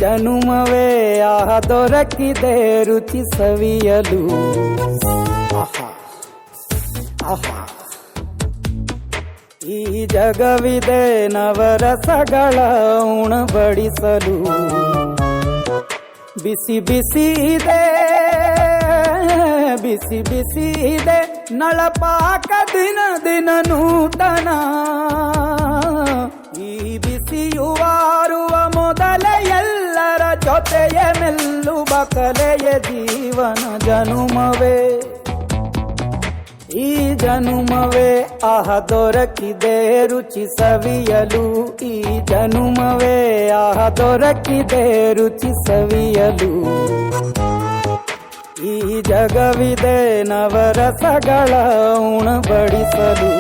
ಜನುಮವೇ ಆಹ ದೊರಕಿದೆ ರುಚಿ ಸವಿಯಲು. ಆಹಾ ಆಹಾ ಈ ಜಗವಿದೆ ನವರಸಗಳ ಉಣಬಡಿಸಲು. ಬಿಸಿ ಬಿಸಿ ಇದೆ ಬಿಸಿ ಬಿಸಿ ಇದೆ ನಳಪಾಕ ದಿನ ದಿನ ನೂತನ. ಈ ಬಿಸಿಯುವಾರುವ ಮೊದಲೇ ಎಲ್ಲರ ಜೊತೆಯ ಮೆಲ್ಲುವ ಕಲೆಯ ಜೀವನ ಜನುಮವೇ. ಈ ಜನುಮವೇ ಆಹ ದೊರಕಿದೆ ರುಚಿ ಸವಿಯಲು. ಈ ಜನುಮವೇ ಆಹ ದೊರಕಿದೆ ರುಚಿ ಸವಿಯಲು. ಈ ಜಗವಿದೆ ನವರಸಗಳ ಉಣಬಡಿಸಲು.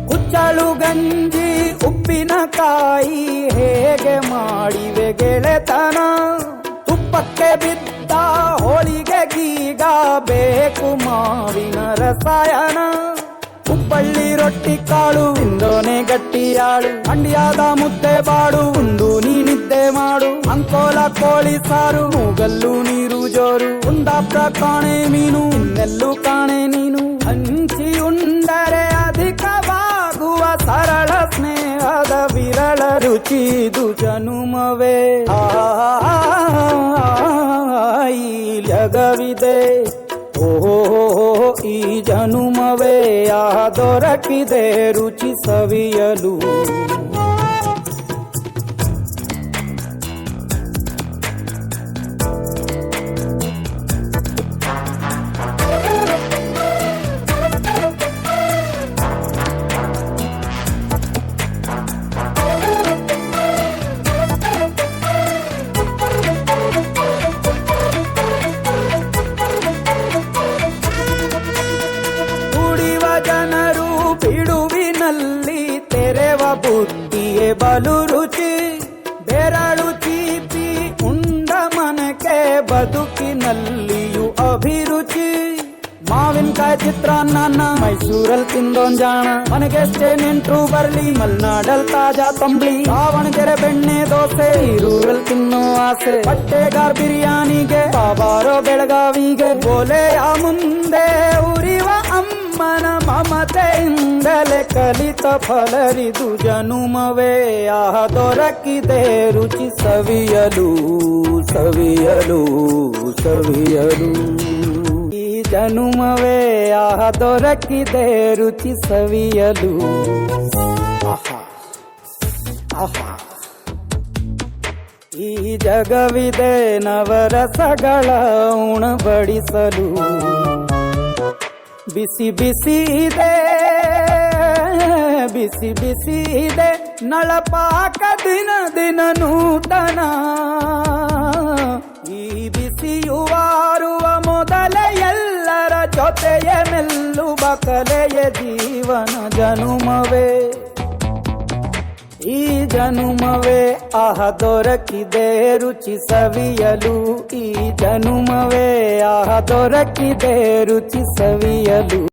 ಕುಚ್ಚಳು ಗಂಜಿ ಉಪ್ಪಿನಕಾಯಿ ಹೇಗೆ ಮಾಡಿವೆ ಗೆಳೆತನ. ತುಪ್ಪಕ್ಕೆ ಬಿದ್ದ ಹೋಳಿಗೆ ಗೀಗ ಬೇಕು ಮಾವಿನ ರಸಾಯನ. ಹುಬ್ಬಳ್ಳಿ ರೊಟ್ಟಿ ಕಾಳು ತಿಂದೋನೆ ಗಟ್ಟಿಯಾಳು. ಮಂಡ್ಯದ ಮುದ್ದೆ ಬಾಡು ಉಂಡು ನೀನಿದ್ದೆ ಮಾಡು. ಅಂಕೋಲ ಕೋಳಿ ಸಾರು ಮೂಗಲ್ಲು ನೀರು ಜೋರು. ಕುಂದಾಪುರ ಕಾಣೆ ಮೀನು ಇನ್ನೆಲ್ಲೂ ಕಾಣೆ ನೀನು. ಹಂಚಿ ಉಂಡರೆ ಅಧಿಕವಾಗುವ ಸರಳ ಸ್ನೇಹದ ವಿರಳ ರುಚಿದು ಜನುಮವೇ. ಈ ಜಗವಿದೆ ಓಹೋ ಈ ಜನುಮವೇ ಆಹ ದೊರಕಿದೆ ರುಚಿ ಸವಿಯಲು. ಜನರು ಬಿಡುವಿನಲ್ಲಿ ತೆರೆವ ಬುದ್ಧಿಯೇ ಬಲು ರುಚಿ. ಬೆರಳು ಚೀಪಿ ಉಂಡ ಮನಕ್ಕೆ ಬದುಕಿನಲ್ಲಿಯೂ ಅಭಿರುಚಿ. ಮಾವಿನಕಾಯಿ ಚಿತ್ರಾನ್ನ ಮೈಸೂರಲ್ಲಿ ತಿಂದೊಂಜಾಣ. ಮನೆಗೆಷ್ಟೇ ನೆಂಟ್ರು ಬರ್ಲಿ ಮಲ್ನಾಡಲ್ ತಾಜಾ ತಂಬ್ಳಿ. ದಾವಣಗೆರೆ ಬೆಣ್ಣೆ ದೋಸೆ ಈರೂರಲ್ಲಿ ತಿನ್ನೋ ಆಸೆ. ಬಟ್ಟೆಗಾರ್ ಬಿರಿಯಾನಿಗೆ ಬಾಬಾರೋ ಬೆಳಗಾವಿಗೆ. ಬೋಲೆಯ ಮುಂದೆ ಉರಿವ ಅಮ್ಮನ ಮಮತೆಯಿಂದಲೇ ಕಲಿತ ಫಲರಿದು ಜನುಮವೇ ಆಹ ದೊರಕಿದೆ ರುಚಿ ಸವಿಯಲು ಸವಿಯಲು ಸವಿಯಲು. ಈ ಜನುಮವೇ ಆಹ ದೊರಕಿದೆ ರುಚಿ ಸವಿಯಲು. ಆಹಾ ಆಹಾ ಈ ಜಗವಿದೆ ನವರಸಗಳ ಉಣಬಡಿಸಲು. ಬಿಸಿ ಬಿಸಿ ಇದೆ ಬಿಸಿ ಬಿಸಿ ಇದೆ ನಳಪಾಕ ದಿನ ದಿನ ನೂತನ. ಈ ಬಿಸಿಯುವಾರುವ ಮೊದಲೇ ಎಲ್ಲರ ಜೊತೆಯ ಮೆಲ್ಲುವ ಕಲೆಯ ಜೀವನ ಜನುಮವೇ. ಈ ಜನುಮವೇ ಆಹ ದೊರಕಿದೆ ರುಚಿ ಸವಿಯಲು. ಈ ಜನುಮವೇ ಆಹ ದೊರಕಿದೆ ರುಚಿ ಸವಿಯಲು.